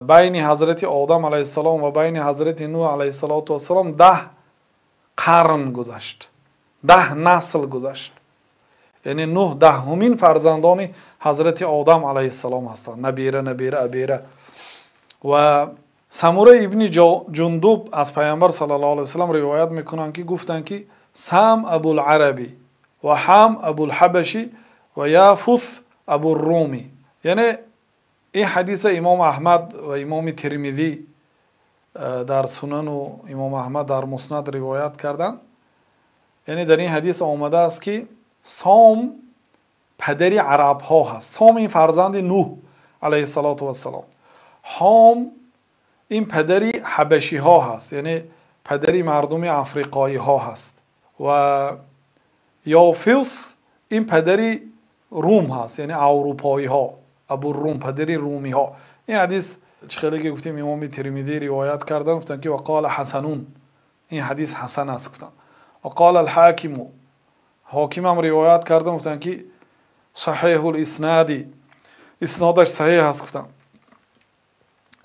بین حضرت آدم علیه السلام و بین حضرت نوح علیه السلام 10 قرن گذشت، 10 نسل گذشت. یعنی نوح 10مین فرزندان حضرت آدم علیه السلام هستند، نبیره نبیره ابیره. و سموره ابن جندوب از پیامبر صلی الله علیه وسلم روایت میکنن که گفتن که سام ابو العربی و حم ابو الحبشی و یافث ابو الرومی. یعنی این حدیث امام احمد و امام ترمذی در سنن و امام احمد در مسند روایت کردن. یعنی در این حدیث آمده است که سام پدری عرب ها هست. سام این فرزند نوح علیه السلام. حام این پدری حبشی ها هست، یعنی پدری مردم افریقایی ها هست. و یافث این پدری روم هست، یعنی اروپایی ها، ابو روم، پدری رومی ها. این حدیث خیلی که گفتیم امام ترمذی روایت کردن، گفتن که وقال حسنون، این حدیث حسن است گفتن. وقال الحاکم، حاکم هم روایت کردن گفتن که صحیح الاسنادی، اسنادش صحیح هست گفتن.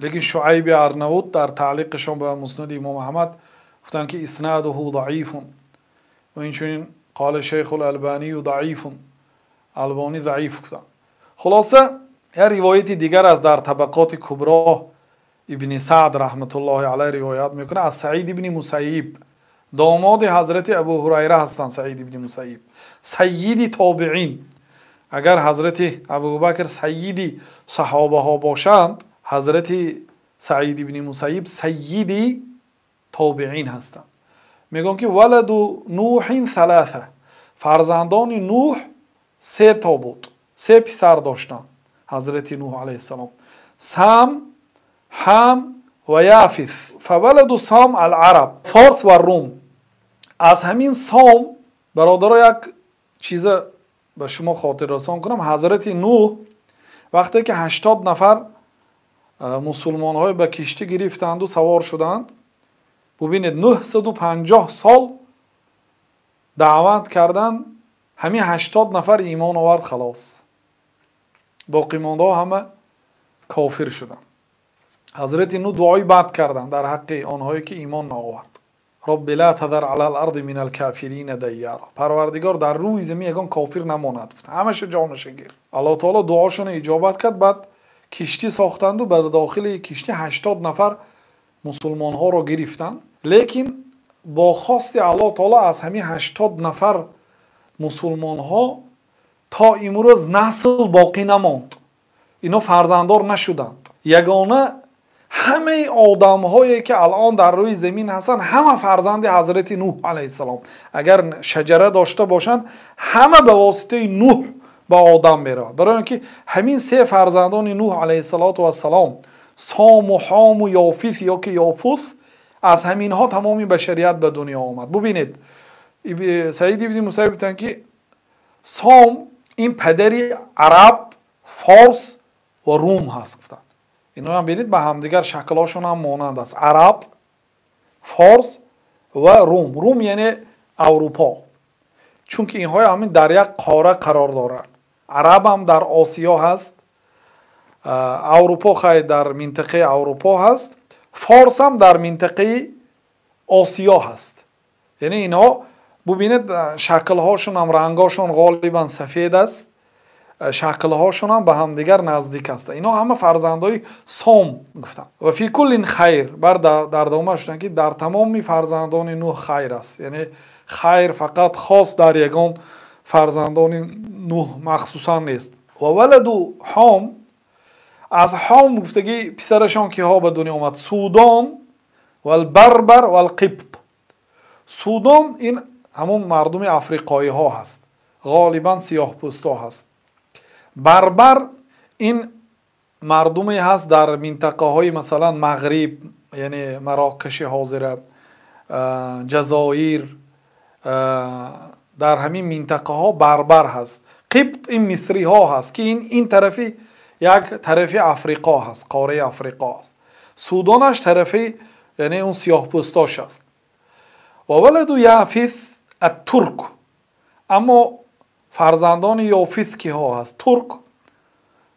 لیکن شعیب ارنوط در تعلیقشون به مسند امام احمد گفتن که اسناده ضعیف و اینچنین قال شیخ الالبانی ضعیف، البانی ضعیف گفتن. خلاصه یه روایت دیگر از در طبقات کبرا ابن سعد رحمت الله علیه روایت میکنه از سعید ابن مسیب، داماد حضرت ابو هریره هستند. سعید ابن مسیب سیدی تابعین. اگر حضرت ابوبکر سیدی صحابه ها باشند، حضرت سعید ابن مسیب سیدی تابعین هستند. میگن که ولد نوح 3، فرزندان نوح 3 تا بود، 3 پسر داشتند حضرت نوح علیه السلام: سام، حم و یافث. فولد سام العرب، فارس و روم. از همین سام برادر، یک چیز به شما خاطر رسان کنم، حضرت نوح وقتی که 80 نفر مسلمان های به کشتی گرفتند و سوار شدند، ببینید 950 سال دعوت کردند، همین 80 نفر ایمان آورد، خلاص باقی مانده ها همه کافر شدند. حضرت نوح دعای بد کردند در حق آنهایی که ایمان نآورد: رب لا تذر علی الارض من الکافرین دیارا، پروردگار در روی زمین یگان کافر نماند، همش جانش گیر. الله تعالی دعاشون اجابت کرد. بعد کشتی ساختند و به داخل کشتی 80 نفر مسلمان ها را گرفتند. لیکن با خواست الله تعالی از همین 80 نفر مسلمان ها تا امروز نسل باقی نماند، اینا فرزنددار نشدند. یگانه همه آدم هایی که الان در روی زمین هستند همه فرزند حضرت نوح علیه السلام. اگر شجره داشته باشند همه به واسطه نوح به آدم میره، برای اینکه همین 3 فرزندان نوح علیه السلام، سام و حام و یافث یا که یافث، از همین ها تمامی بشریت به دنیا آمد. ببینید سعید ابن مسیب گفتن که سام این پدری عرب، فارس و روم هست گفتن. اینا هم ببینید به همدیگر شکلاشون هم مانند است: عرب، فارس و روم. روم یعنی اروپا، چون که اینها همین در یک قاره قرار دارند. عرب هم در آسیا هست، اروپا خیلی در منطقه اروپا هست، فارس هم در منطقه آسیا هست. یعنی اینا ببینید شکلهاشون هم، رنگاشون غالبا سفید است، شکلهاشون هم به هم دیگر نزدیک است. اینا همه فرزندای سام گفتن. و فی کل خیر، بر در دومه شدن که در تمام فرزندان نوح خیر است. یعنی خیر فقط خاص در یگان فرزندان نوح مخصوصا نیست. و ولد حام، از حام گفتگی پسرشان که ها به دنیا آمد: سودان و البربر و القبط. سودان این همون مردم افریقایی ها هست، غالبا سیاه پوستا هست. بربر این مردمی هست در منطقه های مثلا مغرب، یعنی مراکش حاضره، جزایر، در همین منطقه ها بربر هست. قبط این مصری ها هست که این طرفی یک طرفی افریقا هست، قاره افریقا هست. سودانش طرفی یعنی اون سیاه پوستاش هست. و ولد یافث الترک، اما فرزندان یافث که ها هست ترک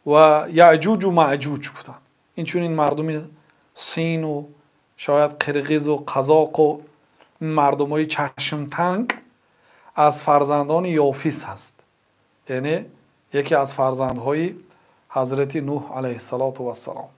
و یعجوج و معجوج گفتن. این چون این مردم سین و شاید قرقیز و قزاق و مردم های چشم تنگ از فرزندان یافیس هست. یعنی یکی از فرزندهای حضرت نوح علیه السلام.